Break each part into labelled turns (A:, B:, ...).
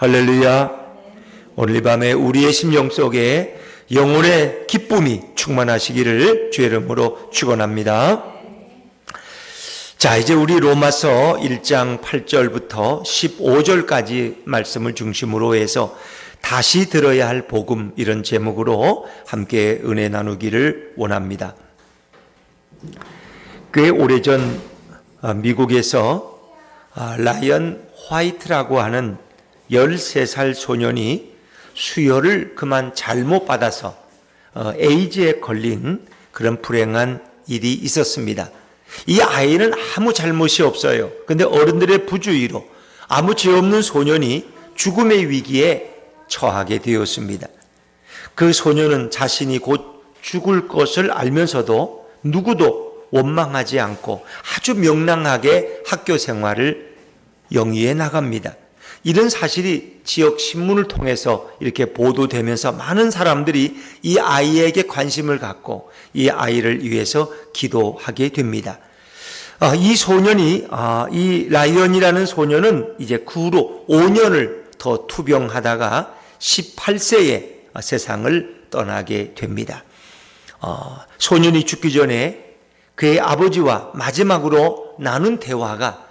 A: 할렐루야. 오늘 이 밤에 우리의 심령 속에 영혼의 기쁨이 충만하시기를 주의 이름으로 축원합니다. 자, 이제 우리 로마서 1장 8절부터 15절까지 말씀을 중심으로 해서 다시 들어야 할 복음, 이런 제목으로 함께 은혜 나누기를 원합니다. 꽤 오래전 미국에서 라이언 화이트라고 하는 13살 소년이 수혈을 그만 잘못 받아서 에이즈에 걸린 그런 불행한 일이 있었습니다. 이 아이는 아무 잘못이 없어요. 근데 어른들의 부주의로 아무 죄 없는 소년이 죽음의 위기에 처하게 되었습니다. 그 소년은 자신이 곧 죽을 것을 알면서도 누구도 원망하지 않고 아주 명랑하게 학교 생활을 영위해 나갑니다. 이런 사실이 지역 신문을 통해서 이렇게 보도되면서 많은 사람들이 이 아이에게 관심을 갖고 이 아이를 위해서 기도하게 됩니다. 이 소년이, 이 라이언이라는 소년은 이제 그 후로 5년을 더 투병하다가 18세에 세상을 떠나게 됩니다. 소년이 죽기 전에 그의 아버지와 마지막으로 나눈 대화가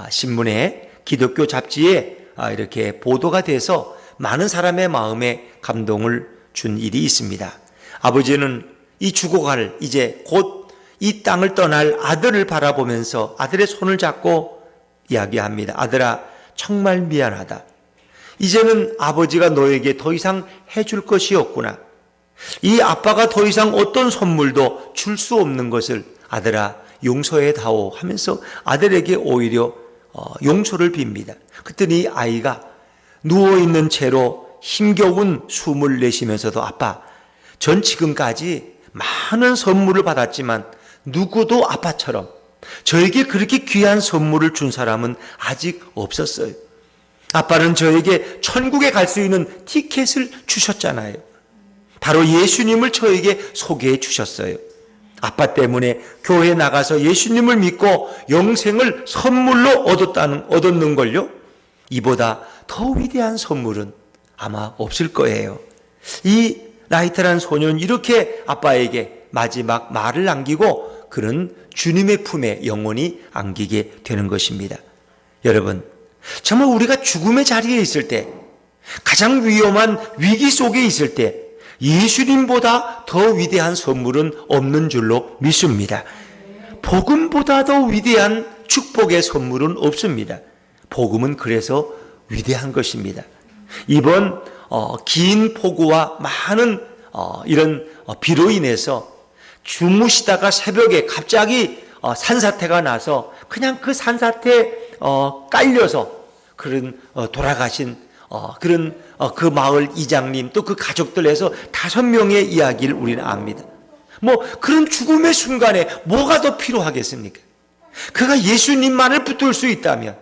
A: 신문에, 기독교 잡지에 이렇게 보도가 돼서 많은 사람의 마음에 감동을 준 일이 있습니다. 아버지는 이 죽어갈, 이제 곧 이 땅을 떠날 아들을 바라보면서 아들의 손을 잡고 이야기합니다. 아들아, 정말 미안하다. 이제는 아버지가 너에게 더 이상 해줄 것이 없구나. 이 아빠가 더 이상 어떤 선물도 줄 수 없는 것을 아들아 용서해 다오 하면서 아들에게 오히려 용서를 빕니다. 그랬더니 아이가 누워있는 채로 힘겨운 숨을 내쉬면서도 아빠, 전 지금까지 많은 선물을 받았지만 누구도 아빠처럼 저에게 그렇게 귀한 선물을 준 사람은 아직 없었어요. 아빠는 저에게 천국에 갈 수 있는 티켓을 주셨잖아요. 바로 예수님을 저에게 소개해 주셨어요. 아빠 때문에 교회에 나가서 예수님을 믿고 영생을 선물로 얻었는 걸요. 이보다 더 위대한 선물은 아마 없을 거예요. 이 라이트라는 소년은 이렇게 아빠에게 마지막 말을 남기고 그는 주님의 품에 영원히 안기게 되는 것입니다. 여러분, 정말 우리가 죽음의 자리에 있을 때, 가장 위험한 위기 속에 있을 때 예수님보다 더 위대한 선물은 없는 줄로 믿습니다. 복음보다 더 위대한 축복의 선물은 없습니다. 복음은 그래서 위대한 것입니다. 이번 긴 폭우와 많은 이런 비로 인해서 주무시다가 새벽에 갑자기 산사태가 나서 그냥 그 산사태에 깔려서 그런 돌아가신 그런 그 마을 이장님 또 그 가족들에서 5명의 이야기를 우리는 압니다. 그런 죽음의 순간에 뭐가 더 필요하겠습니까? 그가 예수님만을 붙들 수 있다면,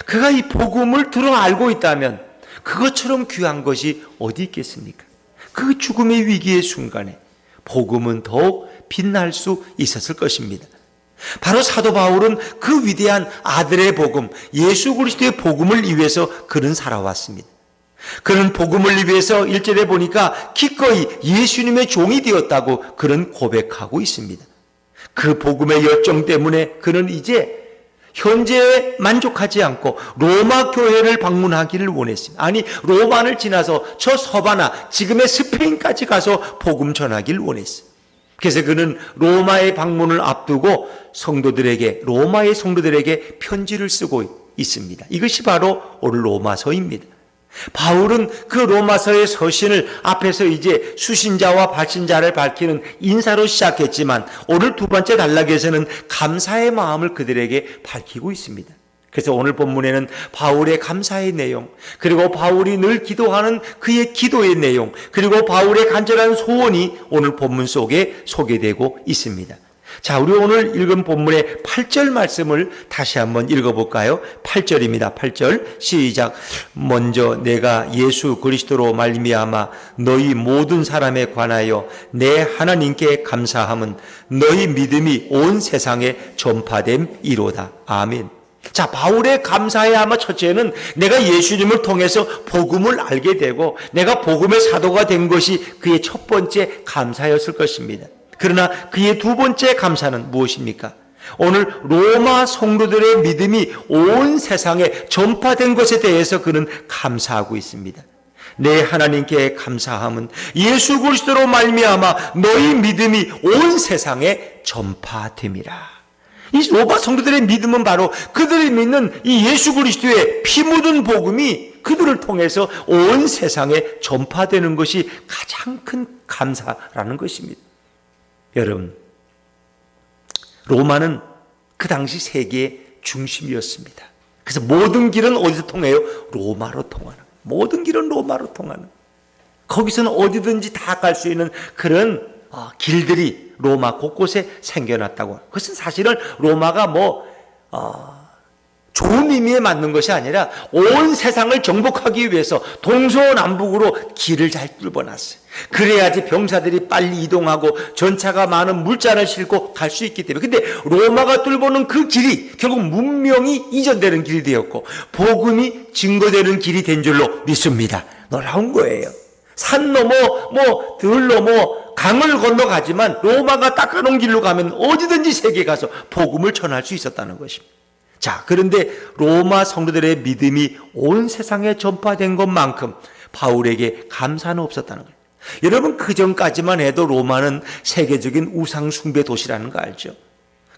A: 그가 이 복음을 들어 알고 있다면 그것처럼 귀한 것이 어디 있겠습니까? 그 죽음의 위기의 순간에 복음은 더욱 빛날 수 있었을 것입니다. 바로 사도 바울은 그 위대한 아들의 복음, 예수 그리스도의 복음을 위해서 그는 살아왔습니다. 그는 복음을 위해서 1절에 보니까 기꺼이 예수님의 종이 되었다고 그는 고백하고 있습니다. 그 복음의 열정 때문에 그는 이제 현재에 만족하지 않고 로마 교회를 방문하기를 원했습니다. 아니, 로마를 지나서 저 서바나, 지금의 스페인까지 가서 복음 전하기를 원했어요. 그래서 그는 로마의 방문을 앞두고 로마의 성도들에게 편지를 쓰고 있습니다. 이것이 바로 오늘 로마서입니다. 바울은 그 로마서의 서신을 앞에서 이제 수신자와 발신자를 밝히는 인사로 시작했지만 오늘 두 번째 단락에서는 감사의 마음을 그들에게 밝히고 있습니다. 그래서 오늘 본문에는 바울의 감사의 내용, 그리고 바울이 늘 기도하는 그의 기도의 내용, 그리고 바울의 간절한 소원이 오늘 본문 속에 소개되고 있습니다. 자, 우리 오늘 읽은 본문의 8절 말씀을 다시 한번 읽어볼까요? 8절입니다. 8절 시작. 먼저 내가 예수 그리스도로 말미암아 너희 모든 사람에 관하여 내 하나님께 감사함은 너희 믿음이 온 세상에 전파됨이로다. 아멘. 자, 바울의 감사에 아마 첫째는 내가 예수님을 통해서 복음을 알게 되고 내가 복음의 사도가 된 것이 그의 첫 번째 감사였을 것입니다. 그러나 그의 두 번째 감사는 무엇입니까? 오늘 로마 성도들의 믿음이 온 세상에 전파된 것에 대해서 그는 감사하고 있습니다. 내 하나님께 감사함은 예수 그리스도로 말미암아 너희 믿음이 온 세상에 전파됨이라. 이 로마 성도들의 믿음은 바로 그들이 믿는 이 예수 그리스도의 피 묻은 복음이 그들을 통해서 온 세상에 전파되는 것이 가장 큰 감사라는 것입니다. 여러분, 로마는 그 당시 세계의 중심이었습니다. 그래서 모든 길은 어디서 통해요? 로마로 통하는. 모든 길은 로마로 통하는. 거기서는 어디든지 다 갈 수 있는 그런 길들이 로마 곳곳에 생겨났다고. 그것은 사실은 로마가 좋은 의미에 맞는 것이 아니라 온 세상을 정복하기 위해서 동서남북으로 길을 잘 뚫어놨어요. 그래야지 병사들이 빨리 이동하고 전차가 많은 물자를 싣고 갈 수 있기 때문에. 근데 로마가 뚫어놓은 그 길이 결국 문명이 이전되는 길이 되었고 복음이 증거되는 길이 된 줄로 믿습니다. 놀라운 거예요. 산 넘어 들 넘어 강을 건너가지만 로마가 닦아놓은 길로 가면 어디든지 세계에 가서 복음을 전할 수 있었다는 것입니다. 자, 그런데 로마 성도들의 믿음이 온 세상에 전파된 것만큼 바울에게 감사는 없었다는 거예요. 여러분, 그 전까지만 해도 로마는 세계적인 우상 숭배 도시라는 거 알죠?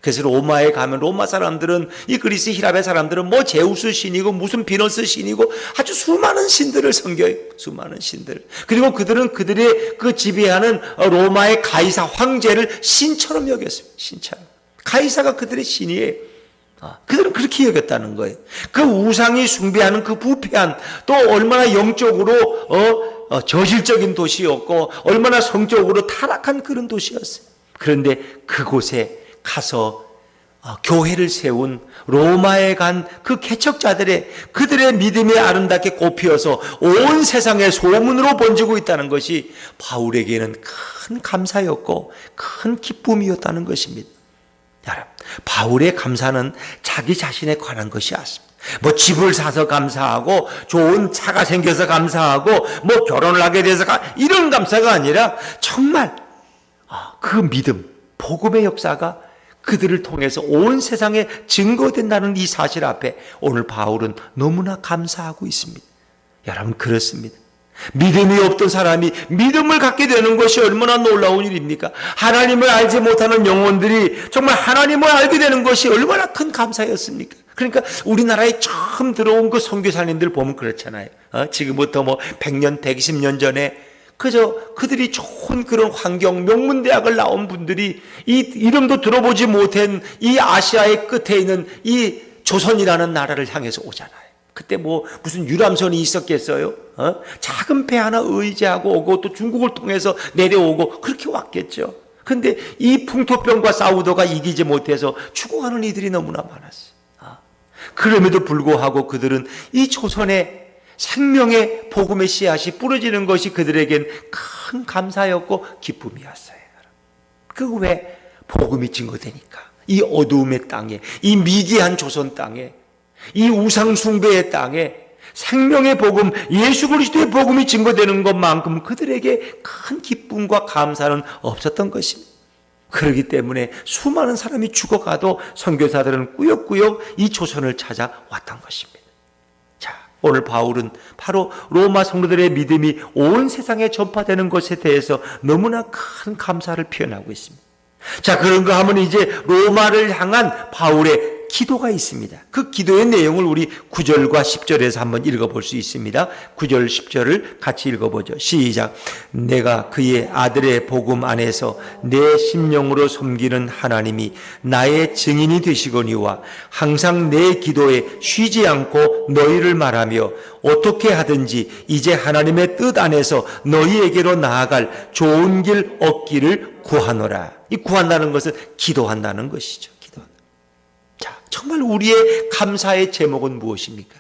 A: 그래서 로마에 가면 로마 사람들은 이 그리스 히랍의 사람들은 제우스 신이고 무슨 비너스 신이고 아주 수많은 신들을 섬겨요. 수많은 신들. 그리고 그들은 그들의 그 지배하는 로마의 가이사 황제를 신처럼 여겼어요. 신처럼. 가이사가 그들의 신이에요. 그들은 그렇게 여겼다는 거예요. 그 우상이 숭배하는 그 부패한, 또 얼마나 영적으로 저질적인 도시였고 얼마나 성적으로 타락한 그런 도시였어요. 그런데 그곳에 가서 교회를 세운 로마에 간 그 개척자들의 그들의 믿음이 아름답게 꽃피어서 온 세상에 소문으로 번지고 있다는 것이 바울에게는 큰 감사였고 큰 기쁨이었다는 것입니다. 여러분, 바울의 감사는 자기 자신에 관한 것이 아닙니다. 집을 사서 감사하고 좋은 차가 생겨서 감사하고 결혼을 하게 돼서 이런 감사가 아니라 정말 그 믿음, 복음의 역사가 그들을 통해서 온 세상에 증거된다는 이 사실 앞에 오늘 바울은 너무나 감사하고 있습니다. 여러분, 그렇습니다. 믿음이 없던 사람이 믿음을 갖게 되는 것이 얼마나 놀라운 일입니까? 하나님을 알지 못하는 영혼들이 정말 하나님을 알게 되는 것이 얼마나 큰 감사였습니까? 그러니까 우리나라에 처음 들어온 그 선교사님들 보면 그렇잖아요. 지금부터 100년, 120년 전에 그저 그들이 좋은 그런 환경, 명문대학을 나온 분들이 이 이름도 들어보지 못한 이 아시아의 끝에 있는 이 조선이라는 나라를 향해서 오잖아요. 그때 무슨 유람선이 있었겠어요? 작은 배 하나 의지하고 오고 또 중국을 통해서 내려오고 그렇게 왔겠죠. 근데 이 풍토병과 사우더가 이기지 못해서 죽어가는 이들이 너무나 많았어요. 그럼에도 불구하고 그들은 이 조선의 생명의 복음의 씨앗이 뿌려지는 것이 그들에겐 큰 감사였고 기쁨이었어요. 그 왜 복음이 증거되니까 이 어두움의 땅에, 이 미개한 조선 땅에, 이 우상 숭배의 땅에 생명의 복음, 예수 그리스도의 복음이 증거되는 것만큼 그들에게 큰 기쁨과 감사는 없었던 것입니다. 그렇기 때문에 수많은 사람이 죽어가도 선교사들은 꾸역꾸역 이 조선을 찾아왔던 것입니다. 자, 오늘 바울은 바로 로마 성도들의 믿음이 온 세상에 전파되는 것에 대해서 너무나 큰 감사를 표현하고 있습니다. 자, 그런가 하면 이제 로마를 향한 바울의 기도가 있습니다. 그 기도의 내용을 우리 9절과 10절에서 한번 읽어볼 수 있습니다. 9절 10절을 같이 읽어보죠. 시작. 내가 그의 아들의 복음 안에서 내 심령으로 섬기는 하나님이 나의 증인이 되시거니와 항상 내 기도에 쉬지 않고 너희를 말하며 어떻게 하든지 이제 하나님의 뜻 안에서 너희에게로 나아갈 좋은 길 얻기를 구하노라. 이 구한다는 것은 기도한다는 것이죠. 자, 정말 우리의 감사의 제목은 무엇입니까?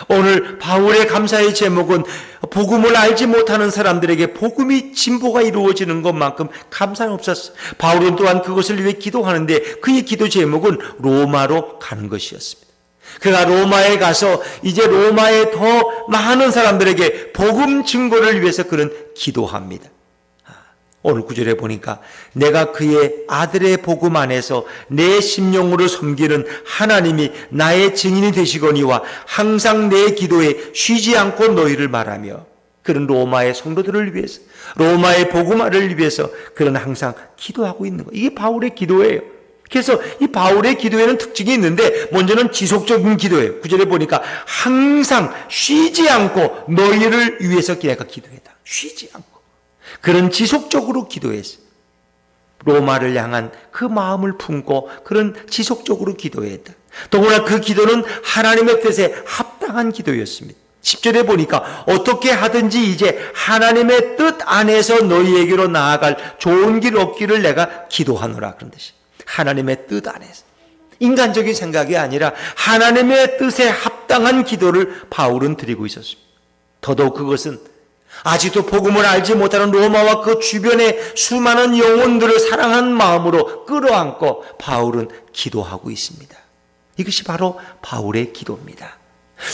A: 오늘 바울의 감사의 제목은 복음을 알지 못하는 사람들에게 복음이 진보가 이루어지는 것만큼 감사는 없었어요. 바울은 또한 그것을 위해 기도하는데 그의 기도 제목은 로마로 가는 것이었습니다. 그가 로마에 가서 이제 로마의 더 많은 사람들에게 복음 증거를 위해서 그는 기도합니다. 오늘 구절에 보니까 내가 그의 아들의 복음 안에서 내 심령으로 섬기는 하나님이 나의 증인이 되시거니와 항상 내 기도에 쉬지 않고 너희를 말하며, 그런 로마의 성도들을 위해서, 로마의 복음화를 위해서 그는 항상 기도하고 있는 거예요. 이게 바울의 기도예요. 그래서 이 바울의 기도에는 특징이 있는데, 먼저는 지속적인 기도예요. 구절에 보니까 항상 쉬지 않고 너희를 위해서 내가 기도했다. 쉬지 않고. 그런 지속적으로 기도했어요. 로마를 향한 그 마음을 품고 그런 지속적으로 기도했다. 더구나 그 기도는 하나님의 뜻에 합당한 기도였습니다. 10절에 보니까 어떻게 하든지 이제 하나님의 뜻 안에서 너희에게로 나아갈 좋은 길 얻기를 내가 기도하노라, 그런 뜻이에요. 하나님의 뜻 안에서. 인간적인 생각이 아니라 하나님의 뜻에 합당한 기도를 바울은 드리고 있었습니다. 더더욱 그것은 아직도 복음을 알지 못하는 로마와 그 주변의 수많은 영혼들을 사랑하는 마음으로 끌어안고 바울은 기도하고 있습니다. 이것이 바로 바울의 기도입니다.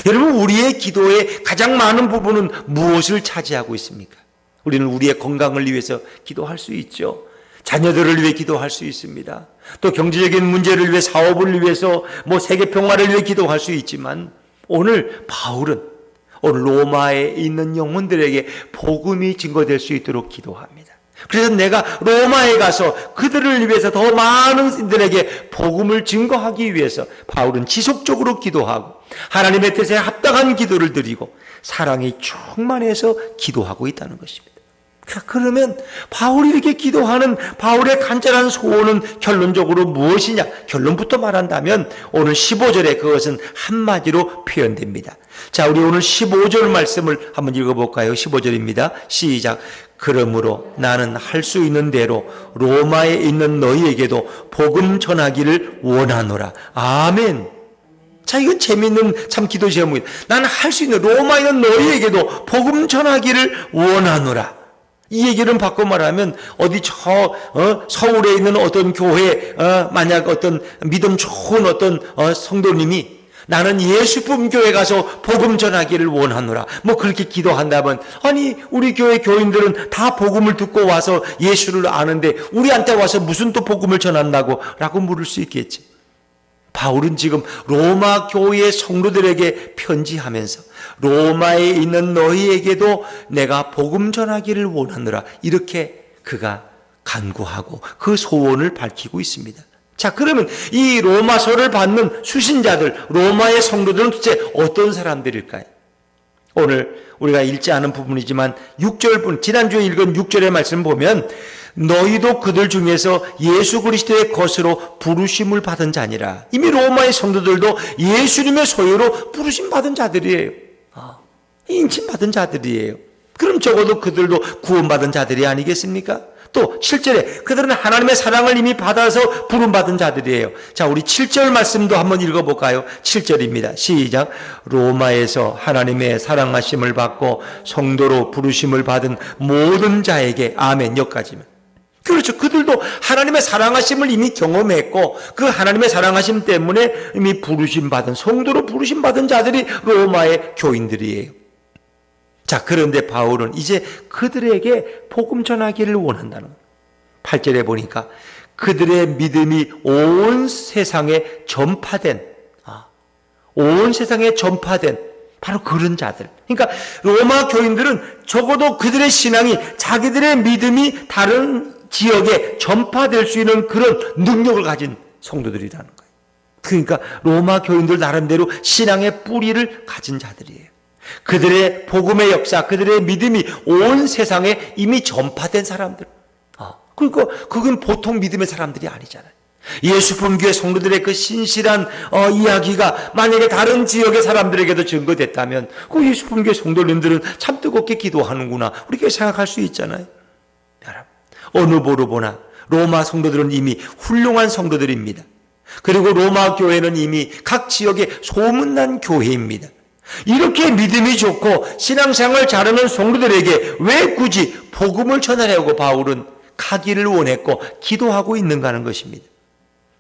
A: 여러분, 우리의 기도의 가장 많은 부분은 무엇을 차지하고 있습니까? 우리는 우리의 건강을 위해서 기도할 수 있죠. 자녀들을 위해 기도할 수 있습니다. 또 경제적인 문제를 위해, 사업을 위해서, 세계 평화를 위해 기도할 수 있지만, 오늘 바울은 오늘 로마에 있는 영혼들에게 복음이 증거될 수 있도록 기도합니다. 그래서 내가 로마에 가서 그들을 위해서 더 많은 이들에게 복음을 증거하기 위해서 바울은 지속적으로 기도하고 하나님의 뜻에 합당한 기도를 드리고 사랑이 충만해서 기도하고 있다는 것입니다. 그러면 바울이 이렇게 기도하는 바울의 간절한 소원은 결론적으로 무엇이냐? 결론부터 말한다면 오늘 15절에 그것은 한마디로 표현됩니다. 자, 우리 오늘 15절 말씀을 한번 읽어볼까요? 15절입니다. 시작. 그러므로 나는 할 수 있는 대로 로마에 있는 너희에게도 복음 전하기를 원하노라. 아멘. 자, 이건 재미있는 참 기도 제목입니다. 나는 할 수 있는, 로마에 있는 너희에게도 복음 전하기를 원하노라. 이 얘기를 바꿔 말하면 어디 서울에 있는 어떤 교회, 만약 어떤 믿음 좋은 어떤 성도님이 나는 예수품 교회 가서 복음 전하기를 원하노라, 그렇게 기도한다면, 아니 우리 교회 교인들은 다 복음을 듣고 와서 예수를 아는데 우리한테 와서 무슨 또 복음을 전한다고 라고 물을 수 있겠지. 바울은 지금 로마 교회의 성도들에게 편지하면서 로마에 있는 너희에게도 내가 복음 전하기를 원하노라, 이렇게 그가 간구하고 그 소원을 밝히고 있습니다. 자, 그러면 이 로마서를 받는 수신자들, 로마의 성도들은 도대체 어떤 사람들일까요? 오늘 우리가 읽지 않은 부분이지만 6절, 지난주에 읽은 6절의 말씀 보면 너희도 그들 중에서 예수 그리스도의 것으로 부르심을 받은 자니라. 이미 로마의 성도들도 예수님의 소유로 부르심 받은 자들이에요. 인침 받은 자들이에요. 그럼 적어도 그들도 구원받은 자들이 아니겠습니까? 또 7절에 그들은 하나님의 사랑을 이미 받아서 부름받은 자들이에요. 자, 우리 7절 말씀도 한번 읽어볼까요? 7절입니다. 시작. 로마에서 하나님의 사랑하심을 받고 성도로 부르심을 받은 모든 자에게 아멘. 여기까지만. 그렇죠. 그들도 하나님의 사랑하심을 이미 경험했고 그 하나님의 사랑하심 때문에 이미 부르심받은, 성도로 부르심받은 자들이 로마의 교인들이에요. 자, 그런데 바울은 이제 그들에게 복음 전하기를 원한다는 거예요. 8절에 보니까 그들의 믿음이 온 세상에 전파된, 바로 그런 자들. 그러니까 로마 교인들은 적어도 그들의 신앙이, 자기들의 믿음이 다른 지역에 전파될 수 있는 그런 능력을 가진 성도들이라는 거예요. 그러니까 로마 교인들 나름대로 신앙의 뿌리를 가진 자들이에요. 그들의 복음의 역사, 그들의 믿음이 온 세상에 이미 전파된 사람들. 그러니까 그건 보통 믿음의 사람들이 아니잖아요. 예수품 교회 성도들의 그 신실한 이야기가 만약에 다른 지역의 사람들에게도 증거됐다면 그 예수품 교회 성도님들은 참 뜨겁게 기도하는구나, 우리가 생각할 수 있잖아요. 여러분, 어느 보로 보나 로마 성도들은 이미 훌륭한 성도들입니다. 그리고 로마 교회는 이미 각 지역의 소문난 교회입니다. 이렇게 믿음이 좋고 신앙생활 잘하는 성도들에게 왜 굳이 복음을 전하려고 바울은 가기를 원했고 기도하고 있는가 하는 것입니다.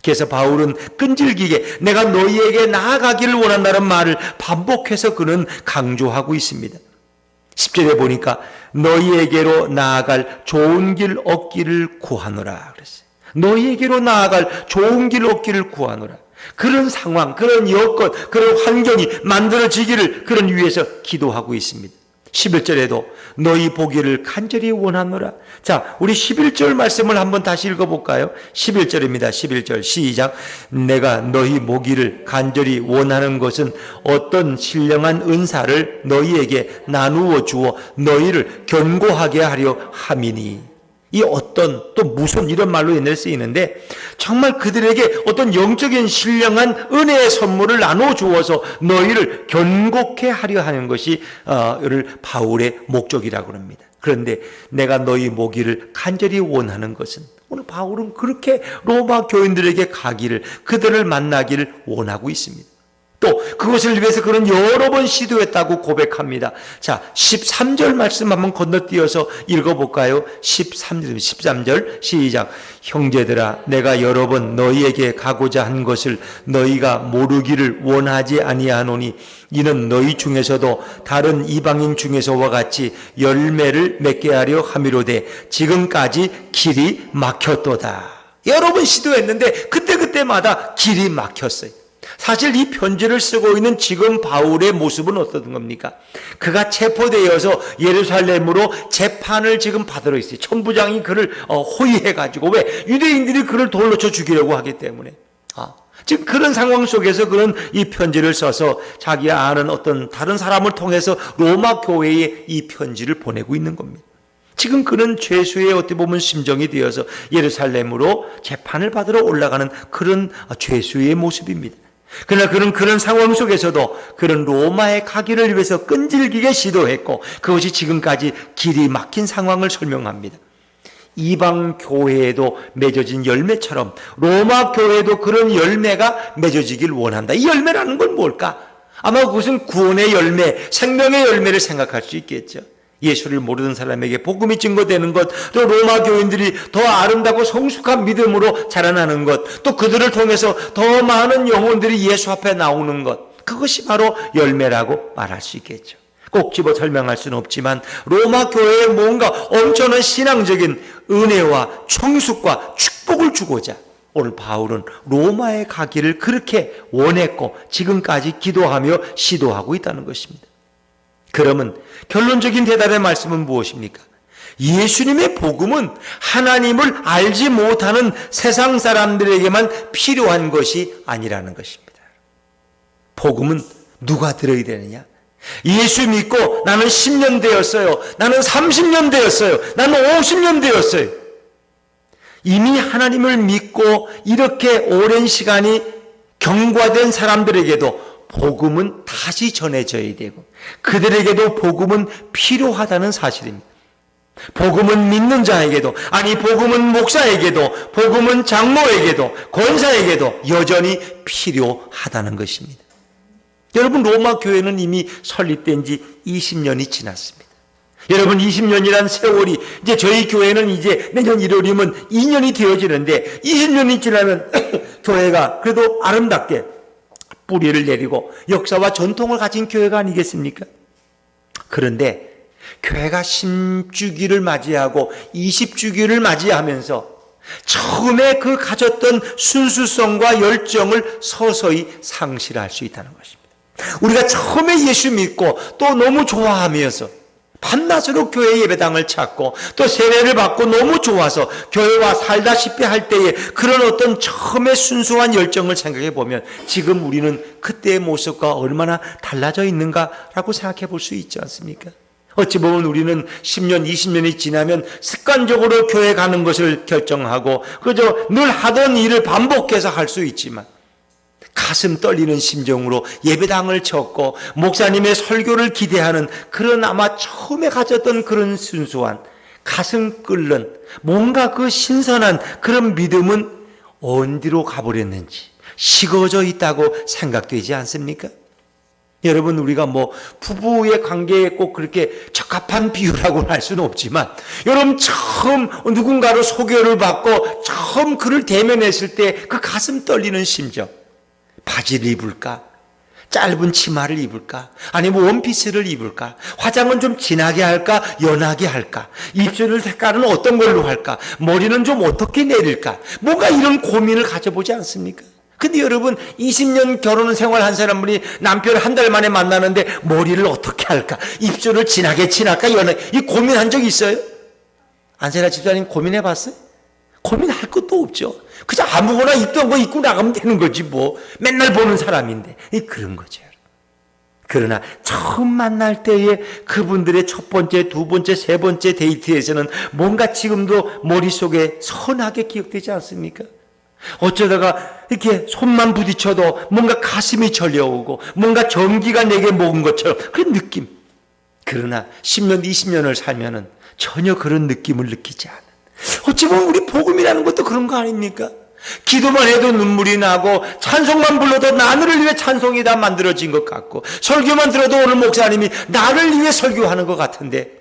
A: 그래서 바울은 끈질기게 내가 너희에게 나아가기를 원한다는 말을 반복해서 그는 강조하고 있습니다. 10절에 보니까 너희에게로 나아갈 좋은 길 얻기를 구하노라 그랬어요. 너희에게로 나아갈 좋은 길 얻기를 구하노라. 그런 상황, 그런 여건, 그런 환경이 만들어지기를 그런 위해서 기도하고 있습니다. 11절에도 너희 보기를 간절히 원하노라. 자, 우리 11절 말씀을 한번 다시 읽어볼까요? 11절입니다. 11절 시작. 내가 너희 보기를 간절히 원하는 것은 어떤 신령한 은사를 너희에게 나누어 주어 너희를 견고하게 하려 함이니. 이 어떤 또 무슨 이런 말로 옛날에 쓰이는데 정말 그들에게 어떤 영적인 신령한 은혜의 선물을 나눠 주어서 너희를 견고케 하려 하는 것이 바울의 목적이라고 합니다. 그런데 내가 너희 모기를 간절히 원하는 것은 오늘 바울은 그렇게 로마 교인들에게 가기를 그들을 만나기를 원하고 있습니다. 또 그것을 위해서 그는 여러 번 시도했다고 고백합니다. 자, 13절 말씀 한번 건너뛰어서 읽어볼까요? 13절 시작. 형제들아 내가 여러 번 너희에게 가고자 한 것을 너희가 모르기를 원하지 아니하노니 이는 너희 중에서도 다른 이방인 중에서와 같이 열매를 맺게 하려 함이로되 지금까지 길이 막혔도다. 여러 번 시도했는데 그때마다 길이 막혔어요. 사실 이 편지를 쓰고 있는 지금 바울의 모습은 어떤 겁니까? 그가 체포되어서 예루살렘으로 재판을 지금 받으러 있어요. 천부장이 그를 호위해가지고 왜? 유대인들이 그를 돌로 쳐 죽이려고 하기 때문에. 지금 그런 상황 속에서 그는 이 편지를 써서 자기 아는 어떤 다른 사람을 통해서 로마 교회에 이 편지를 보내고 있는 겁니다. 지금 그는 죄수의 어떻게 보면 심정이 되어서 예루살렘으로 재판을 받으러 올라가는 그런 죄수의 모습입니다. 그러나 그는 그런 상황 속에서도 그런 로마에 가기를 위해서 끈질기게 시도했고 그것이 지금까지 길이 막힌 상황을 설명합니다. 이방 교회에도 맺어진 열매처럼 로마 교회에도 그런 열매가 맺어지길 원한다. 이 열매라는 건 뭘까? 아마 그것은 구원의 열매, 생명의 열매를 생각할 수 있겠죠. 예수를 모르는 사람에게 복음이 증거되는 것, 또 로마 교인들이 더 아름답고 성숙한 믿음으로 자라나는 것, 또 그들을 통해서 더 많은 영혼들이 예수 앞에 나오는 것, 그것이 바로 열매라고 말할 수 있겠죠. 꼭 집어 설명할 수는 없지만 로마 교회에 뭔가 엄청난 신앙적인 은혜와 청숙과 축복을 주고자 오늘 바울은 로마에 가기를 그렇게 원했고 지금까지 기도하며 시도하고 있다는 것입니다. 그러면 결론적인 대답의 말씀은 무엇입니까? 예수님의 복음은 하나님을 알지 못하는 세상 사람들에게만 필요한 것이 아니라는 것입니다. 복음은 누가 들어야 되느냐? 예수 믿고 나는 10년 되었어요. 나는 30년 되었어요. 나는 50년 되었어요. 이미 하나님을 믿고 이렇게 오랜 시간이 경과된 사람들에게도 복음은 다시 전해져야 되고 그들에게도 복음은 필요하다는 사실입니다. 복음은 믿는 자에게도, 아니 복음은 목사에게도, 복음은 장로에게도, 권사에게도 여전히 필요하다는 것입니다. 여러분, 로마 교회는 이미 설립된 지 20년이 지났습니다. 여러분, 20년이란 세월이 이제 저희 교회는 이제 내년 1월이면 2년이 되어지는데 20년이 지나면 교회가 그래도 아름답게 뿌리를 내리고 역사와 전통을 가진 교회가 아니겠습니까? 그런데 교회가 10주기를 맞이하고 20주기를 맞이하면서 처음에 그 가졌던 순수성과 열정을 서서히 상실할 수 있다는 것입니다. 우리가 처음에 예수 믿고 또 너무 좋아하면서 밤낮으로 교회 예배당을 찾고 또 세례를 받고 너무 좋아서 교회와 살다시피 할 때에 그런 어떤 처음에 순수한 열정을 생각해 보면 지금 우리는 그때의 모습과 얼마나 달라져 있는가라고 생각해 볼 수 있지 않습니까? 어찌 보면 우리는 10년, 20년이 지나면 습관적으로 교회 가는 것을 결정하고 그저 늘 하던 일을 반복해서 할 수 있지만 가슴 떨리는 심정으로 예배당을 찾고 목사님의 설교를 기대하는 그런 아마 처음에 가졌던 그런 순수한 가슴 끓는 뭔가 그 신선한 그런 믿음은 어디로 가버렸는지 식어져 있다고 생각되지 않습니까? 여러분, 우리가 뭐 부부의 관계에 꼭 그렇게 적합한 비유라고는 할 수는 없지만, 여러분 처음 누군가로 소개를 받고 처음 그를 대면했을 때 그 가슴 떨리는 심정, 바지를 입을까? 짧은 치마를 입을까? 아니면 원피스를 입을까? 화장은 좀 진하게 할까? 연하게 할까? 입술 색깔은 어떤 걸로 할까? 머리는 좀 어떻게 내릴까? 뭔가 이런 고민을 가져보지 않습니까? 근데 여러분, 20년 결혼 생활한 사람분이 남편을 한 달 만에 만나는데 머리를 어떻게 할까? 입술을 진하게 칠할까? 연하게? 이 고민한 적 있어요? 안세라 집사님 고민해봤어요? 고민할 것도 없죠. 그저 아무거나 입던 거 입고 나가면 되는 거지 뭐. 맨날 보는 사람인데. 그런 거죠. 그러나 처음 만날 때에 그분들의 첫 번째, 두 번째, 세 번째 데이트에서는 뭔가 지금도 머릿속에 선하게 기억되지 않습니까? 어쩌다가 이렇게 손만 부딪혀도 뭔가 가슴이 절려오고 뭔가 전기가 내게 먹은 것처럼 그런 느낌. 그러나 10년, 20년을 살면은 전혀 그런 느낌을 느끼지 않아. 어찌 보면 우리 복음이라는 것도 그런 거 아닙니까? 기도만 해도 눈물이 나고 찬송만 불러도 나를 위해 찬송이 다 만들어진 것 같고 설교만 들어도 오늘 목사님이 나를 위해 설교하는 것 같은데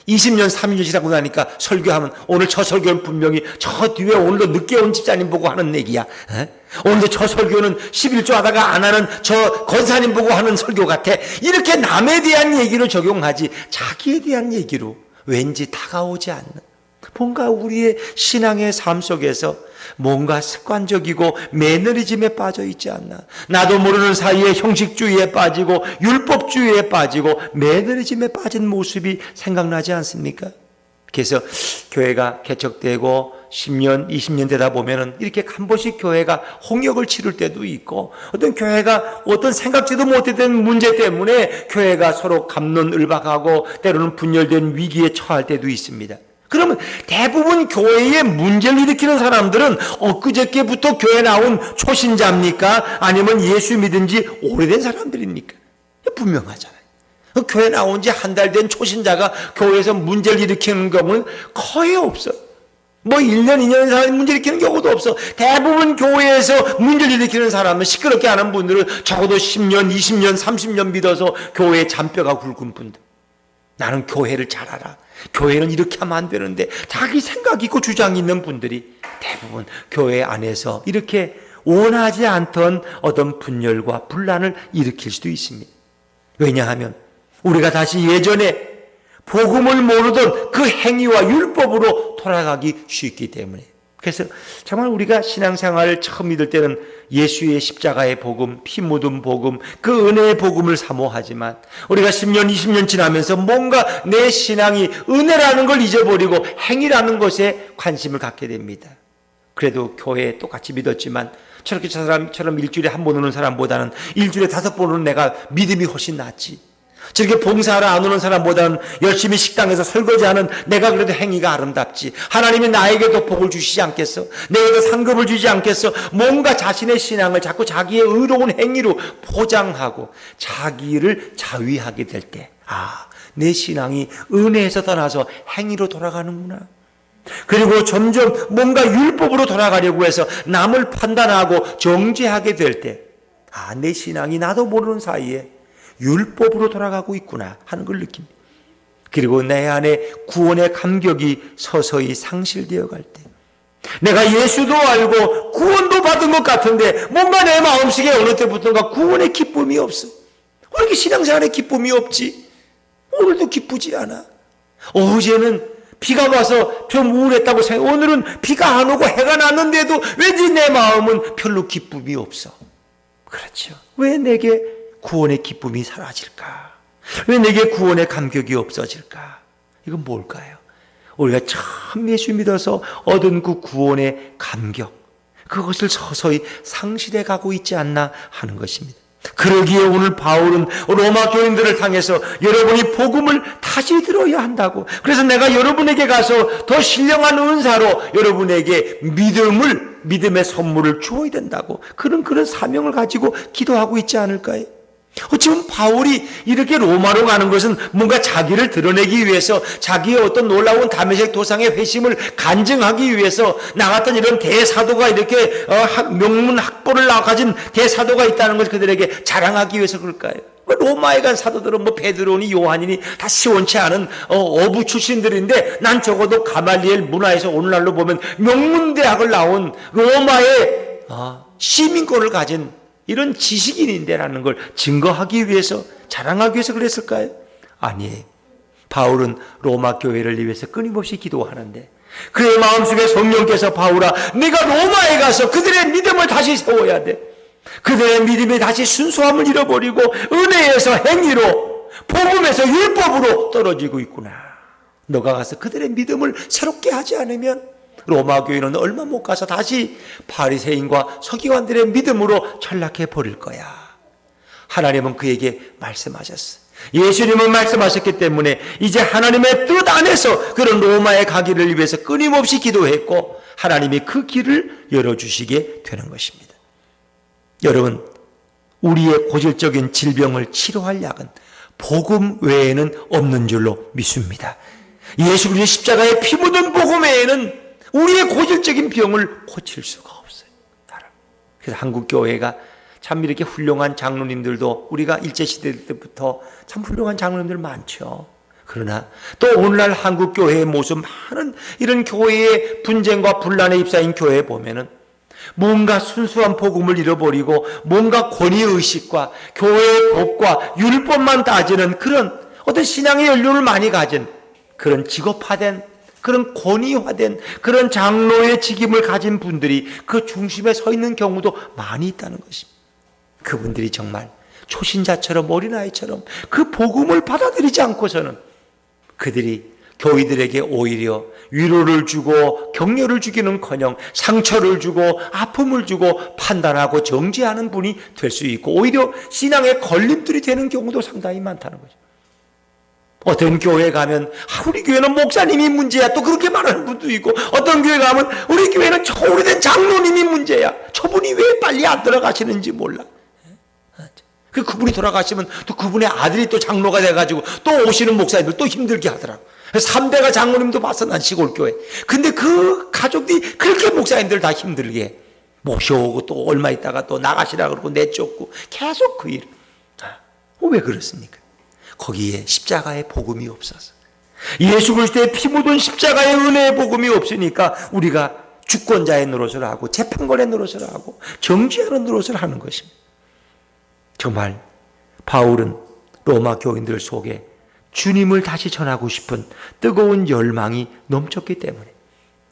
A: 20년, 30년 지나고 나니까 설교하면 오늘 저 설교는 분명히 저 뒤에 오늘도 늦게 온 집사님 보고 하는 얘기야. 오늘도 저 설교는 11조 하다가 안 하는 저 권사님 보고 하는 설교 같아. 이렇게 남에 대한 얘기를 적용하지 자기에 대한 얘기로 왠지 다가오지 않는, 뭔가 우리의 신앙의 삶 속에서 뭔가 습관적이고 매너리즘에 빠져 있지 않나. 나도 모르는 사이에 형식주의에 빠지고 율법주의에 빠지고 매너리즘에 빠진 모습이 생각나지 않습니까? 그래서 교회가 개척되고 10년, 20년 되다 보면은 이렇게 한 번씩 교회가 홍역을 치를 때도 있고, 어떤 교회가 어떤 생각지도 못했던 문제 때문에 교회가 서로 갑론을박하고 때로는 분열된 위기에 처할 때도 있습니다. 그러면 대부분 교회에 문제를 일으키는 사람들은 엊그저께부터 교회 나온 초신자입니까? 아니면 예수 믿은 지 오래된 사람들입니까? 분명하잖아요. 교회 나온 지 한 달 된 초신자가 교회에서 문제를 일으키는 경우는 거의 없어요. 뭐 1년, 2년 사람 문제 일으키는 경우도 없어. 대부분 교회에서 문제를 일으키는 사람은, 시끄럽게 하는 분들은 적어도 10년, 20년, 30년 믿어서 교회에 잔뼈가 굵은 분들. 나는 교회를 잘 알아. 교회는 이렇게 하면 안 되는데 자기 생각 있고 주장이 있는 분들이 대부분 교회 안에서 이렇게 원하지 않던 어떤 분열과 분란을 일으킬 수도 있습니다. 왜냐하면 우리가 다시 예전에 복음을 모르던 그 행위와 율법으로 돌아가기 쉽기 때문에. 그래서 정말 우리가 신앙생활을 처음 믿을 때는 예수의 십자가의 복음, 피 묻은 복음, 그 은혜의 복음을 사모하지만 우리가 10년, 20년 지나면서 뭔가 내 신앙이 은혜라는 걸 잊어버리고 행위라는 것에 관심을 갖게 됩니다. 그래도 교회에 똑같이 믿었지만 저렇게 저 사람처럼 일주일에 한 번 오는 사람보다는 일주일에 5번 오는 내가 믿음이 훨씬 낫지. 저렇게 봉사하러 안 오는 사람보다는 열심히 식당에서 설거지하는 내가 그래도 행위가 아름답지. 하나님이 나에게도 복을 주시지 않겠어? 내게도 상급을 주지 않겠어? 뭔가 자신의 신앙을 자꾸 자기의 의로운 행위로 포장하고 자기를 자위하게 될 때, 내 신앙이 은혜에서 떠나서 행위로 돌아가는구나. 그리고 점점 뭔가 율법으로 돌아가려고 해서 남을 판단하고 정죄하게 될 때, 내 신앙이 나도 모르는 사이에 율법으로 돌아가고 있구나 하는 걸 느낍니다. 그리고 내 안에 구원의 감격이 서서히 상실되어 갈 때, 내가 예수도 알고 구원도 받은 것 같은데 뭔가 내 마음속에 어느 때부터인가 구원의 기쁨이 없어. 왜 이렇게 신앙생활에 기쁨이 없지? 오늘도 기쁘지 않아. 어제는 비가 와서 좀 우울했다고 생각해. 오늘은 비가 안 오고 해가 났는데도 왠지 내 마음은 별로 기쁨이 없어. 그렇죠. 왜 내게 구원의 기쁨이 사라질까? 왜 내게 구원의 감격이 없어질까? 이건 뭘까요? 우리가 처음 예수 믿어서 얻은 그 구원의 감격, 그것을 서서히 상실해 가고 있지 않나 하는 것입니다. 그러기에 오늘 바울은 로마 교인들을 향해서 여러분이 복음을 다시 들어야 한다고, 그래서 내가 여러분에게 가서 더 신령한 은사로 여러분에게 믿음의 선물을 주어야 된다고, 그런 사명을 가지고 기도하고 있지 않을까요? 어찌보면 바울이 이렇게 로마로 가는 것은 뭔가 자기를 드러내기 위해서, 자기의 어떤 놀라운 다메섹 도상의 회심을 간증하기 위해서, 나 같은 이런 대사도가 이렇게 명문 학벌을 가진 대사도가 있다는 것을 그들에게 자랑하기 위해서 그럴까요? 로마에 간 사도들은 뭐 베드로니 요한이니 다 시원치 않은 어부 출신들인데 난 적어도 가말리엘 문화에서 오늘날로 보면 명문대학을 나온 로마의 시민권을 가진 이런 지식인인데라는 걸 증거하기 위해서, 자랑하기 위해서 그랬을까요? 아니에요. 바울은 로마 교회를 위해서 끊임없이 기도하는데 그의 마음속에 성령께서 바울아, 네가 로마에 가서 그들의 믿음을 다시 세워야 돼. 그들의 믿음이 다시 순수함을 잃어버리고 은혜에서 행위로, 복음에서 율법으로 떨어지고 있구나. 너가 가서 그들의 믿음을 새롭게 하지 않으면 로마 교회는 얼마 못 가서 다시 바리새인과 서기관들의 믿음으로 전락해 버릴 거야. 하나님은 그에게 말씀하셨어. 예수님은 말씀하셨기 때문에 이제 하나님의 뜻 안에서 그런 로마에 가기를 위해서 끊임없이 기도했고 하나님이 그 길을 열어주시게 되는 것입니다. 여러분, 우리의 고질적인 질병을 치료할 약은 복음 외에는 없는 줄로 믿습니다. 예수 그리스도의 십자가에 피 묻은 복음 외에는 우리의 고질적인 병을 고칠 수가 없어요. 그래서 한국 교회가 참 이렇게 훌륭한 장로님들도, 우리가 일제시대 때부터 참 훌륭한 장로님들 많죠. 그러나 또 오늘날 한국 교회의 모습, 많은 이런 교회의 분쟁과 분란에 휩싸인 교회에 보면은 뭔가 순수한 복음을 잃어버리고 뭔가 권위의식과 교회의 법과 율법만 따지는 그런 어떤 신앙의 연륜을 많이 가진 그런 직업화된, 그런 권위화된 그런 장로의 직임을 가진 분들이 그 중심에 서 있는 경우도 많이 있다는 것입니다. 그분들이 정말 초신자처럼, 어린아이처럼 그 복음을 받아들이지 않고서는 그들이 교회들에게 오히려 위로를 주고 격려를 주기는커녕 상처를 주고 아픔을 주고 판단하고 정죄하는 분이 될 수 있고 오히려 신앙의 걸림돌이 되는 경우도 상당히 많다는 거죠. 어떤 교회 가면 우리 교회는 목사님이 문제야, 또 그렇게 말하는 분도 있고, 어떤 교회 가면 우리 교회는 저 오래된 장로님이 문제야, 저분이 왜 빨리 안 들어가시는지 몰라. 그분이 돌아가시면 또 그분의 아들이 또 장로가 돼가지고 또 오시는 목사님들 또 힘들게 하더라고. 3대가 장로님도 봤어, 난 시골교회. 근데 그 가족들이 그렇게 목사님들 다 힘들게 모셔오고 또 얼마 있다가 또 나가시라 그러고 내쫓고 계속 그 일. 왜 그렇습니까? 거기에 십자가의 복음이 없어서, 예수 그리스도의 피 묻은 십자가의 은혜의 복음이 없으니까 우리가 주권자의 노릇을 하고 재판관의 노릇을 하고 정죄하는 노릇을 하는 것입니다. 정말 바울은 로마 교인들 속에 주님을 다시 전하고 싶은 뜨거운 열망이 넘쳤기 때문에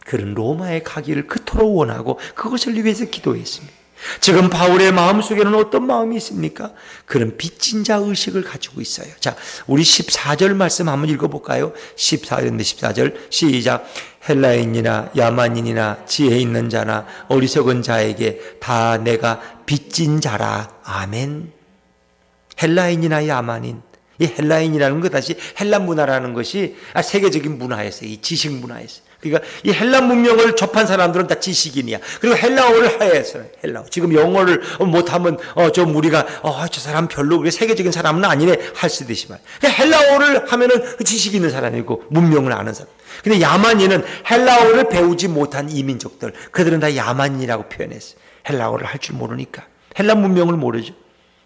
A: 그런 로마에 가기를 그토록 원하고 그것을 위해서 기도했습니다. 지금 바울의 마음속에는 어떤 마음이 있습니까? 그런 빚진 자 의식을 가지고 있어요. 자, 우리 14절 말씀 한번 읽어볼까요? 14절 시작. 헬라인이나 야만인이나 지혜 있는 자나 어리석은 자에게 다 내가 빚진 자라. 아멘. 헬라인이나 야만인, 이 헬라인이라는 것, 다시 헬라 문화라는 것이 세계적인 문화였어요. 이 지식 문화였어요. 그러니까 이 헬라 문명을 접한 사람들은 다 지식인이야. 그리고 헬라어를 해서 헬라어. 지금 영어를 못하면 좀 우리가 저 사람 별로 우리 세계적인 사람은 아니네 할 수도 있지만, 헬라어를 하면은 그 지식 있는 사람이고 문명을 아는 사람. 근데 야만인은 헬라어를 배우지 못한 이민족들, 그들은 다 야만인이라고 표현했어요. 헬라어를 할 줄 모르니까. 헬라 문명을 모르죠.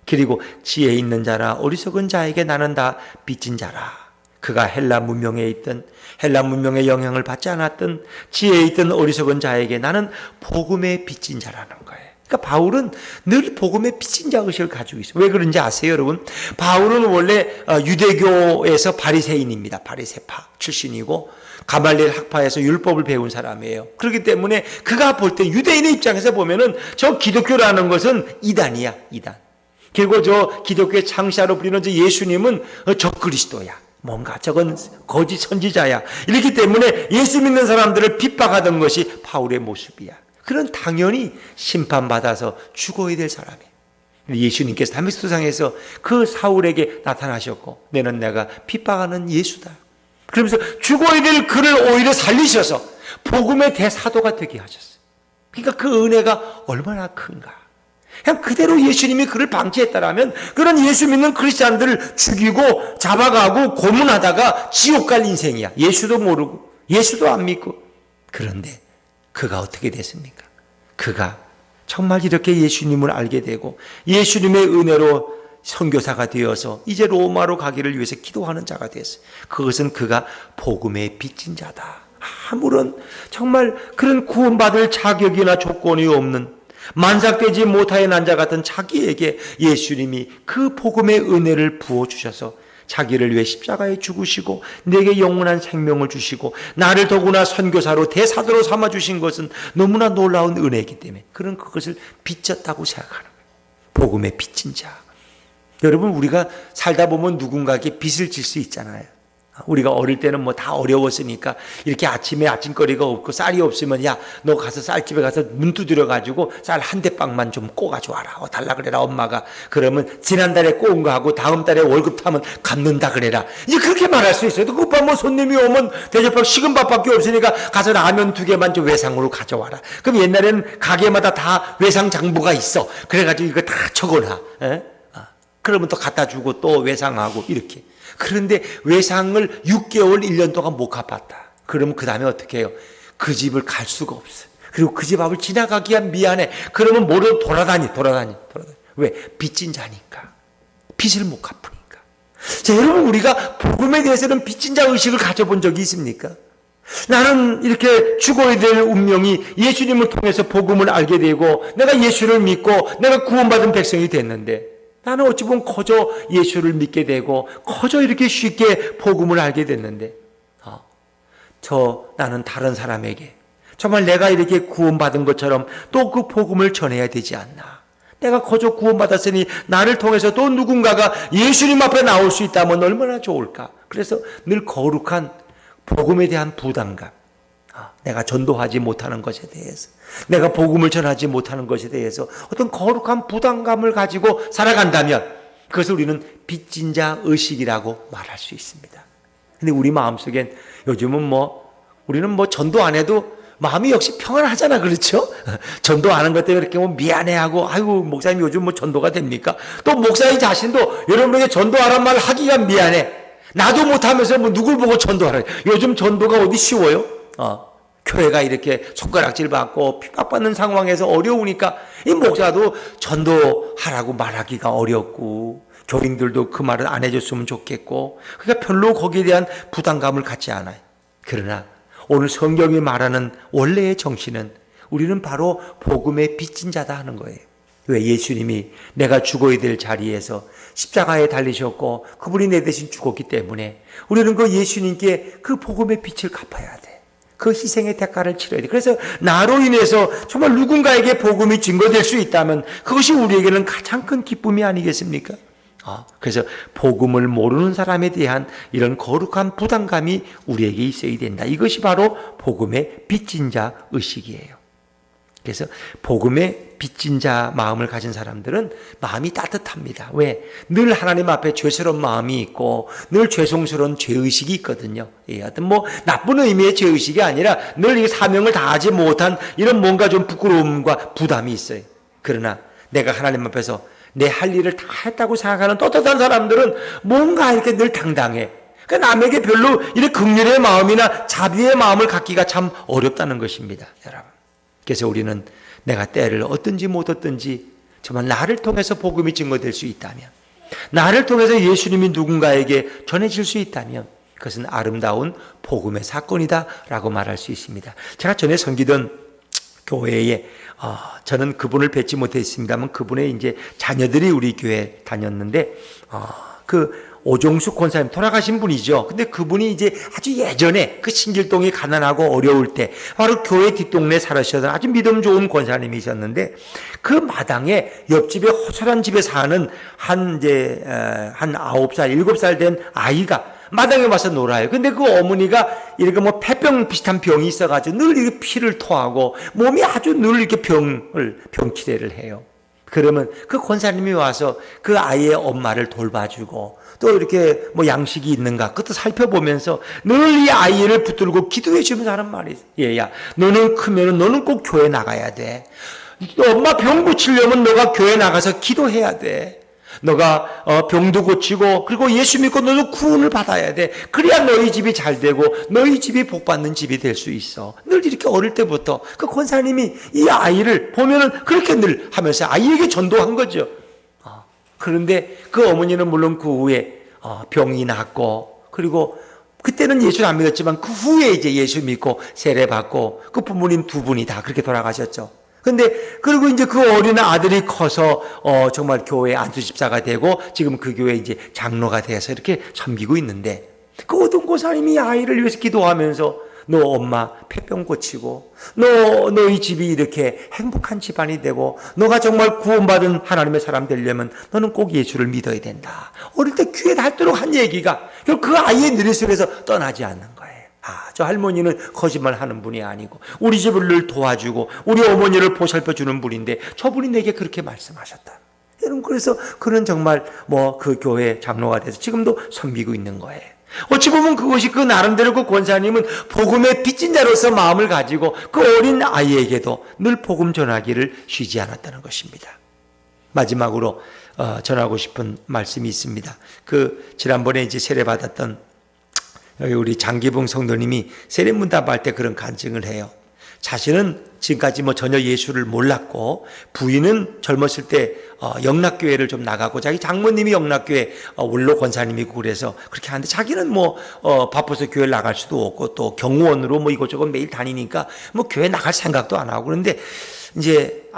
A: 그리고 지혜 있는 자나 어리석은 자에게 나는 다 빚진 자라. 그가 헬라 문명에 있든 헬라 문명의 영향을 받지 않았든 지혜에 있든 어리석은 자에게 나는 복음의 빚진 자라는 거예요. 그러니까 바울은 늘 복음의 빚진 자 의식을 가지고 있어요. 왜 그런지 아세요, 여러분? 바울은 원래 유대교에서 바리새인입니다. 바리새파 출신이고 가말리엘 학파에서 율법을 배운 사람이에요. 그렇기 때문에 그가 볼 때 유대인의 입장에서 보면은 저 기독교라는 것은 이단이야, 이단. 그리고 저 기독교의 창시자로 불리는 저 예수님은 적그리스도야. 뭔가 저건 거짓 선지자야. 이렇기 때문에 예수 믿는 사람들을 핍박하던 것이 바울의 모습이야. 그런 당연히 심판받아서 죽어야 될 사람이에요. 예수님께서 다메섹도상에서 그 사울에게 나타나셨고, 너는 내가 핍박하는 예수다. 그러면서 죽어야 될 그를 오히려 살리셔서 복음의 대사도가 되게 하셨어요. 그러니까 그 은혜가 얼마나 큰가. 그냥 그대로 예수님이 그를 방치했다라면 그런 예수 믿는 크리스찬들을 죽이고 잡아가고 고문하다가 지옥 갈 인생이야. 예수도 모르고 예수도 안 믿고. 그런데 그가 어떻게 됐습니까? 그가 정말 이렇게 예수님을 알게 되고 예수님의 은혜로 선교사가 되어서 이제 로마로 가기를 위해서 기도하는 자가 됐어요. 그것은 그가 복음에 빚진 자다. 아무런 정말 그런 구원받을 자격이나 조건이 없는 만삭되지 못하여 난 자 같은 자기에게 예수님이 그 복음의 은혜를 부어주셔서 자기를 위해 십자가에 죽으시고 내게 영원한 생명을 주시고 나를 더구나 선교사로 대사도로 삼아주신 것은 너무나 놀라운 은혜이기 때문에 그런 그것을 빚졌다고 생각하는 거예요. 복음에 빚진 자. 여러분, 우리가 살다 보면 누군가에게 빚을 질 수 있잖아요. 우리가 어릴 때는 뭐 다 어려웠으니까 이렇게 아침에 아침거리가 없고 쌀이 없으면 야, 너 가서 쌀집에 가서 문 두드려 가지고 쌀 한 대빵만 좀 꼬가져 와라. 달라 그래라 엄마가. 그러면 지난달에 꼬은 거 하고 다음 달에 월급 타면 갚는다 그래라. 이제 그렇게 말할 수 있어요. 급한 뭐 손님이 오면 대접하고 식은 밥밖에 없으니까 가서 라면 2개만 좀 외상으로 가져와라. 그럼 옛날에는 가게마다 다 외상 장부가 있어. 그래가지고 이거 다 적어놔. 그러면 또 갖다 주고 또 외상하고 이렇게. 그런데 외상을 6개월, 1년 동안 못 갚았다. 그러면 그 다음에 어떻게 해요? 그 집을 갈 수가 없어요. 그리고 그 집 앞을 지나가기야 미안해. 그러면 뭐로 돌아다니. 왜? 빚진 자니까. 빚을 못 갚으니까. 자, 여러분, 우리가 복음에 대해서는 빚진 자 의식을 가져본 적이 있습니까? 나는 이렇게 죽어야 될 운명이 예수님을 통해서 복음을 알게 되고 내가 예수를 믿고 내가 구원받은 백성이 됐는데 나는 어찌 보면 거저 예수를 믿게 되고 거저 이렇게 쉽게 복음을 알게 됐는데 나는 다른 사람에게 정말 내가 이렇게 구원받은 것처럼 또 그 복음을 전해야 되지 않나. 내가 거저 구원받았으니 나를 통해서 또 누군가가 예수님 앞에 나올 수 있다면 얼마나 좋을까. 그래서 늘 거룩한 복음에 대한 부담감, 내가 전도하지 못하는 것에 대해서, 내가 복음을 전하지 못하는 것에 대해서 어떤 거룩한 부담감을 가지고 살아간다면 그것을 우리는 빚진 자 의식이라고 말할 수 있습니다. 근데 우리 마음속엔 요즘은 우리는 전도 안 해도 마음이 역시 평안하잖아. 그렇죠? 전도 안 한 것 때문에 이렇게 미안해하고 아이고 목사님 요즘 전도가 됩니까? 또 목사님 자신도 여러분에게 전도하란 말 하기가 미안해. 나도 못하면서 누굴 보고 전도하라. 요즘 전도가 어디 쉬워요? 교회가 이렇게 손가락질 받고 핍박받는 상황에서 어려우니까 이 목사도 전도하라고 말하기가 어렵고 교인들도 그 말을 안 해줬으면 좋겠고 그러니까 별로 거기에 대한 부담감을 갖지 않아요. 그러나 오늘 성경이 말하는 원래의 정신은 우리는 바로 복음의 빚진 자다 하는 거예요. 왜? 예수님이 내가 죽어야 될 자리에서 십자가에 달리셨고 그분이 내 대신 죽었기 때문에 우리는 그 예수님께 그 복음의 빚을 갚아야 돼. 그 희생의 대가를 치러야 돼. 그래서 나로 인해서 정말 누군가에게 복음이 증거될 수 있다면 그것이 우리에게는 가장 큰 기쁨이 아니겠습니까? 그래서 복음을 모르는 사람에 대한 이런 거룩한 부담감이 우리에게 있어야 된다. 이것이 바로 복음의 빚진 자 의식이에요. 그래서 복음의 빚진 자 마음을 가진 사람들은 마음이 따뜻합니다. 왜? 늘 하나님 앞에 죄스러운 마음이 있고 늘 죄송스러운 죄의식이 있거든요. 하여튼 나쁜 의미의 죄의식이 아니라 늘 이 사명을 다하지 못한 이런 뭔가 좀 부끄러움과 부담이 있어요. 그러나 내가 하나님 앞에서 내 할 일을 다 했다고 생각하는 떳떳한 사람들은 뭔가 이렇게 늘 당당해. 그러니까 남에게 별로 이런 긍휼의 마음이나 자비의 마음을 갖기가 참 어렵다는 것입니다. 여러분. 그래서 우리는 내가 때를 얻든지 못 얻든지 정말 나를 통해서 복음이 증거될 수 있다면, 나를 통해서 예수님이 누군가에게 전해질 수 있다면 그것은 아름다운 복음의 사건이다 라고 말할 수 있습니다. 제가 전에 섬기던 교회에 저는 그분을 뵙지 못했습니다만 그분의 이제 자녀들이 우리 교회에 다녔는데 오종숙 권사님 돌아가신 분이죠. 근데 그분이 이제 아주 예전에 그 신길동이 가난하고 어려울 때 바로 교회 뒷동네에 살으셨던 아주 믿음 좋은 권사님이셨는데 그 마당에 옆집에 호솔한 집에 사는 한 9살, 7살 된 아이가 마당에 와서 놀아요. 근데 그 어머니가 이렇게 폐병 비슷한 병이 있어가지고 늘 이렇게 피를 토하고 몸이 아주 늘 이렇게 병치레를 해요. 그러면 그 권사님이 와서 그 아이의 엄마를 돌봐주고 또 이렇게 양식이 있는가 그것도 살펴보면서 늘 이 아이를 붙들고 기도해 주면서 하는 말이 있어요. 얘야, 너는 크면은 너는 꼭 교회 나가야 돼. 엄마 병 고치려면 너가 교회 나가서 기도해야 돼. 너가 병도 고치고 그리고 예수 믿고 너도 구원을 받아야 돼. 그래야 너희 집이 잘 되고 너희 집이 복받는 집이 될 수 있어. 늘 이렇게 어릴 때부터 그 권사님이 이 아이를 보면은 그렇게 늘 하면서 아이에게 전도한 거죠. 그런데 그 어머니는 물론 그 후에 병이 낫고, 그리고 그때는 예수를 안 믿었지만 그 후에 이제 예수 믿고 세례받고 그 부모님 두 분이 다 그렇게 돌아가셨죠. 근데 그리고 이제 그 어린 아들이 커서 정말 교회 안수집사가 되고 지금 그 교회 이제 장로가 돼서 이렇게 섬기고 있는데, 그 어떤 고사님이 아이를 위해서 기도하면서 너 엄마 폐병 고치고 너희 집이 이렇게 행복한 집안이 되고 너가 정말 구원받은 하나님의 사람 되려면 너는 꼭 예수를 믿어야 된다. 어릴 때 귀에 닿도록 한 얘기가 그 아이의 뇌 속에서 떠나지 않는 거예요. 저 할머니는 거짓말하는 분이 아니고 우리 집을 늘 도와주고 우리 어머니를 보살펴주는 분인데 저분이 내게 그렇게 말씀하셨다. 여러분, 그래서 그는 정말 그 교회 장로가 돼서 지금도 섬기고 있는 거예요. 어찌 보면 그것이 그 나름대로 그 권사님은 복음의 빚진 자로서 마음을 가지고 그 어린 아이에게도 늘 복음 전하기를 쉬지 않았다는 것입니다. 마지막으로 전하고 싶은 말씀이 있습니다. 지난번에 이제 세례받았던 우리 장기봉 성도님이 세례문답할 때 그런 간증을 해요. 자신은 지금까지 전혀 예수를 몰랐고, 부인은 젊었을 때 영락교회를 좀 나가고, 자기 장모님이 영락교회 원로 권사님이고 그래서 그렇게 하는데, 자기는 바빠서 교회를 나갈 수도 없고 또 경호원으로 이것저것 매일 다니니까 교회 나갈 생각도 안 하고. 그런데 이제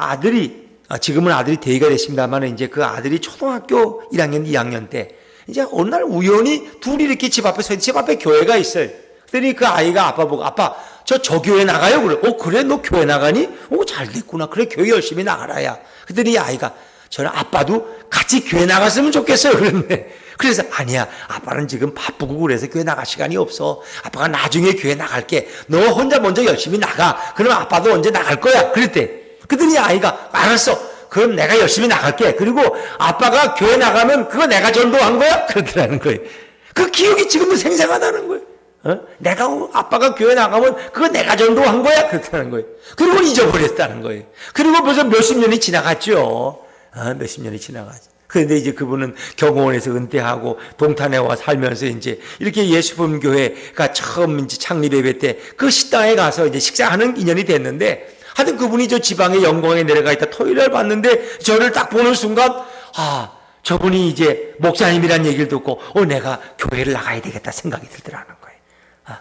A: 지금은 아들이 대의가 됐습니다만, 이제 그 아들이 초등학교 1학년 2학년 때 이제 어느 날 우연히 둘이 이렇게 집 앞에 교회가 있어요. 그랬더니 그 아이가 아빠 보고, 아빠 저 교회 나가요? 그래. 그래? 너 교회 나가니? 잘 됐구나. 그래, 교회 열심히 나가라야. 그랬더니 이 아이가, 저는 아빠도 같이 교회 나갔으면 좋겠어요. 그랬네. 그래서, 아니야. 아빠는 지금 바쁘고 그래서 교회 나갈 시간이 없어. 아빠가 나중에 교회 나갈게. 너 혼자 먼저 열심히 나가. 그럼 아빠도 언제 나갈 거야. 그랬대. 그랬더니 이 아이가, 알았어. 그럼 내가 열심히 나갈게. 그리고 아빠가 교회 나가면 그거 내가 전도한 거야? 그러더라는 거예요. 그 기억이 지금도 생생하다는 거예요. 아빠가 교회 나가면 그거 내가 전도한 거야? 그렇다는 거예요. 그리고 잊어버렸다는 거예요. 그리고 벌써 몇십 년이 지나갔죠. 몇십 년이 지나갔죠. 그런데 이제 그분은 경호원에서 은퇴하고 동탄에 와 살면서 이제 이렇게 예수품 교회가 처음 이제 창립 예배 때 그 식당에 가서 이제 식사하는 인연이 됐는데, 하여튼 그분이 저 지방의 영광에 내려가 있다 토요일날 봤는데, 저를 딱 보는 순간, 저분이 이제 목사님이란 얘기를 듣고, 내가 교회를 나가야 되겠다 생각이 들더라는 거예요.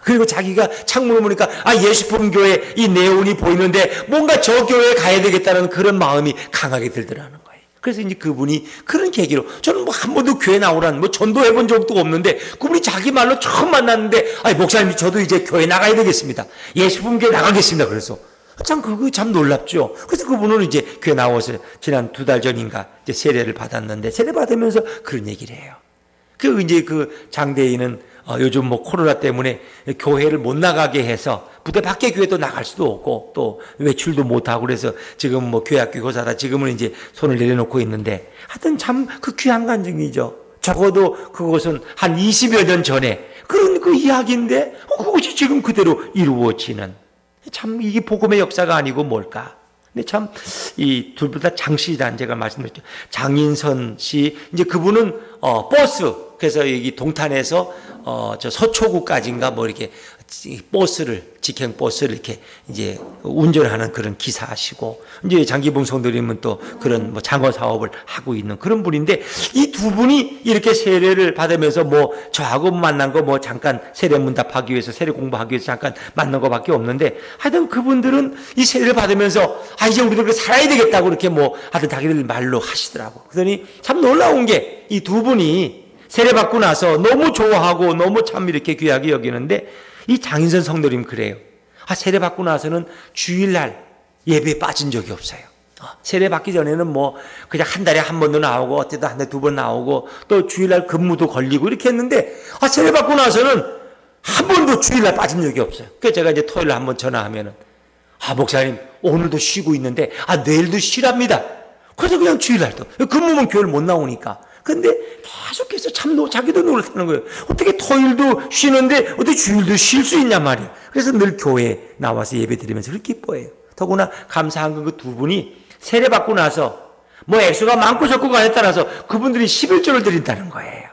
A: 그리고 자기가 창문을 보니까 예수품 교회 이 네온이 보이는데 뭔가 저 교회에 가야 되겠다는 그런 마음이 강하게 들더라는 거예요. 그래서 이제 그분이 그런 계기로, 저는 한 번도 교회 나오라는 전도해 본 적도 없는데, 그분이 자기 말로 처음 만났는데, 목사님 저도 이제 교회 나가야 되겠습니다. 예수품 교회 나가겠습니다. 그래서 그거 참 놀랍죠. 그래서 그분은 이제 교회 나와서 지난 2달 전인가 이제 세례를 받았는데, 세례 받으면서 그런 얘기를 해요. 이제 그 장대인은 요즘 코로나 때문에 교회를 못 나가게 해서 부대 밖에 교회도 나갈 수도 없고 또 외출도 못하고 그래서 지금 교회 학교 교사다 지금은 이제 손을 내려놓고 있는데, 하여튼 참 그 귀한 간증이죠. 적어도 그것은 한 20여 년 전에 그런 그 이야기인데 그것이 지금 그대로 이루어지는, 참 이게 복음의 역사가 아니고 뭘까. 근데 참 이 둘 다 장씨란 제가 말씀드렸죠. 장인선 씨, 이제 그분은 버스, 그래서 여기 동탄에서 저 서초구까지인가 이렇게 직행 버스를 이렇게 이제 운전하는 그런 기사시고, 이제 장기봉 성도님은 또 그런 장어 사업을 하고 있는 그런 분인데, 이 두 분이 이렇게 세례를 받으면서 저하고 만난 거 잠깐 세례 문답하기 위해서 세례 공부하기 위해서 잠깐 만난 거밖에 없는데, 하여튼 그분들은 이 세례를 받으면서 이제 우리도 살아야 되겠다고 이렇게 하여튼 자기들 말로 하시더라고. 그러더니 참 놀라운 게 이 두 분이 세례 받고 나서 너무 좋아하고 너무 참 이렇게 귀하게 여기는데, 이 장인선 성도님 그래요. 세례 받고 나서는 주일날 예배에 빠진 적이 없어요. 세례 받기 전에는 그냥 한 달에 한 번도 나오고 어때도 한 달에 2번 나오고 또 주일날 근무도 걸리고 이렇게 했는데, 세례 받고 나서는 한 번도 주일날 빠진 적이 없어요. 그래서 제가 이제 토요일 날 한번 전화하면은, 목사님 오늘도 쉬고 있는데 내일도 쉬랍니다. 그래서 그냥 주일날도 근무면 교회를 못 나오니까. 근데 계속해서 참 자기도 놀랐다는 거예요. 어떻게 토요일도 쉬는데 어떻게 주일도 쉴 수 있냔 말이에요. 그래서 늘 교회에 나와서 예배 드리면서 그렇게 기뻐해요. 더구나 감사한 건 그 두 분이 세례 받고 나서 액수가 많고 적고가 에 따라서 그분들이 11조를 드린다는 거예요.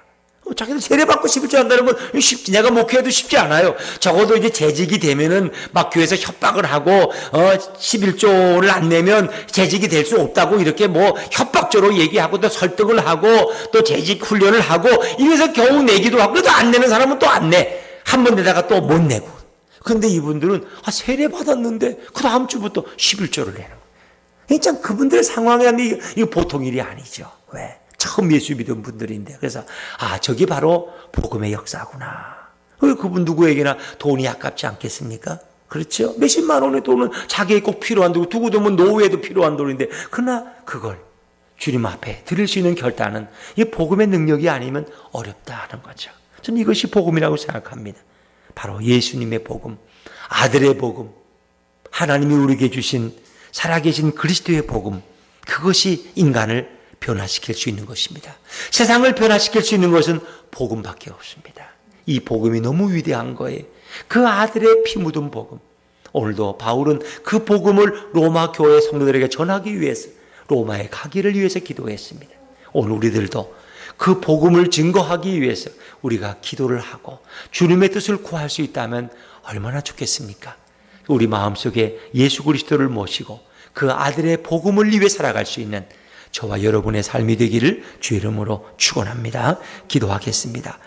A: 자기도 세례받고 11조 한다는 건 쉽지, 내가 목회해도 쉽지 않아요. 적어도 이제 재직이 되면은 막 교회에서 협박을 하고 11조를 안 내면 재직이 될 수 없다고 이렇게 뭐 협박조로 얘기하고 또 설득을 하고 또 재직 훈련을 하고 이래서 겨우 내기도 하고, 그래도 안 내는 사람은 또 안 내. 한 번 내다가 또 못 내고. 근데 이분들은 세례받았는데 그 다음 주부터 11조를 내는 거예요. 참 그분들의 상황에 하면 이거 보통 일이 아니죠. 왜? 처음 예수 믿은 분들인데. 그래서 저게 바로 복음의 역사구나. 그분 누구에게나 돈이 아깝지 않겠습니까? 그렇죠? 몇십만 원의 돈은 자기에 꼭 필요한 돈이고, 두고 두면 노후에도 필요한 돈인데, 그러나 그걸 주님 앞에 드릴 수 있는 결단은 이 복음의 능력이 아니면 어렵다는 거죠. 저는 이것이 복음이라고 생각합니다. 바로 예수님의 복음, 아들의 복음, 하나님이 우리에게 주신 살아계신 그리스도의 복음, 그것이 인간을 변화시킬 수 있는 것입니다. 세상을 변화시킬 수 있는 것은 복음밖에 없습니다. 이 복음이 너무 위대한 거예요. 그 아들의 피 묻은 복음. 오늘도 바울은 그 복음을 로마 교회 성도들에게 전하기 위해서 로마에 가기를 위해서 기도했습니다. 오늘 우리들도 그 복음을 증거하기 위해서 우리가 기도를 하고 주님의 뜻을 구할 수 있다면 얼마나 좋겠습니까? 우리 마음속에 예수 그리스도를 모시고 그 아들의 복음을 위해 살아갈 수 있는 저와 여러분의 삶이 되기를 주의 이름으로 축원합니다. 기도하겠습니다.